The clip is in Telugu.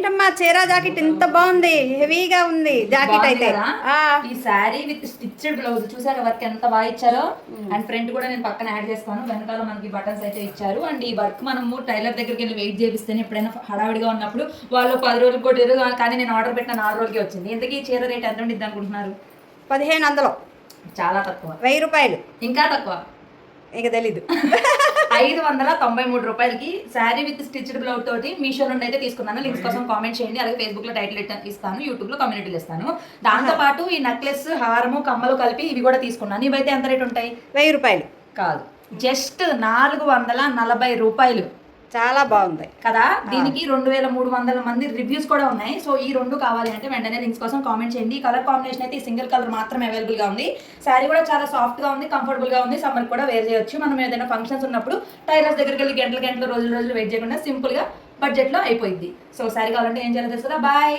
ఏంటమ్మా చీర జాకెట్ ఇంత బాగుంది, హెవీగా ఉంది జాకెట్ అయితే. ఈ శారీ విత్ స్టిచ్డ్ బ్లౌజ్ చూసారా వర్క్ ఎంత బాగా ఇచ్చారో. అండ్ ఫ్రంట్ కూడా నేను పక్కన యాడ్ చేస్తాను. వెనకాల మనకి బటన్స్ అయితే ఇచ్చారు. అండ్ ఈ వర్క్ మనము టైలర్ దగ్గరికి వెళ్ళి వెయిట్ చేపిస్తేనే ఎప్పుడైనా హడావిడిగా ఉన్నప్పుడు వాళ్ళు 10 రోజులు కొట్టారు, కానీ నేను ఆర్డర్ పెట్టిన 4 రోజులకి వచ్చింది. ఇంతకీ ఈ చీర రేట్ ఎంత ఉండిద్ది అనుకుంటున్నారు? 1500. చాలా తక్కువ. 1000 రూపాయలు. ఇంకా తక్కువ. ఇక తెలీదు. 593 రూపాయలకి శారీ విత్ స్టిచ్డ్ బ్లౌజ్ తోటి మీషో నుండి అయితే తీసుకున్నాను. లింక్స్ కోసం కామెంట్ చేయండి. అలాగే ఫేస్బుక్ లో టైటిల్ ఇస్తాను, యూట్యూబ్ లో కమ్యూనిటీలు ఇస్తాను. దాంతో పాటు ఈ నెక్లెస్, హారము, కమ్మలు కలిపి ఇవి కూడా తీసుకున్నాను. ఇవైతే ఎంత రేట్ ఉంటాయి? 1000 రూపాయలు కాదు, జస్ట్ 440 రూపాయలు. చాలా బాగుంది కదా. దీనికి 2300 మంది రివ్యూస్ కూడా ఉన్నాయి. సో ఈ 2 కావాలి అంటే వెంటనే లింక్స్ కోసం కామెంట్ చేయండి. ఈ కలర్ కాంబినేషన్ అయితే ఈ సింగిల్ కలర్ మాత్రమే అవైలబుల్ గా ఉంది. శారీ కూడా చాలా సాఫ్ట్ గా ఉంది, కంఫర్టబుల్ గా ఉంది. సమ్మర్ కూడా వేర్ చేయొచ్చు. మనం ఏదైనా ఫంక్షన్స్ ఉన్నప్పుడు టైలర్స్ దగ్గరికి వెళ్ళి గంటలు రోజులు వెయిట్ చేయకుండా సింపుల్ గా బడ్జెట్ లో అయిపోయింది. సో శారీ కావాలంటే ఏం చేయాలో తెలుసు కదా. బాయ్.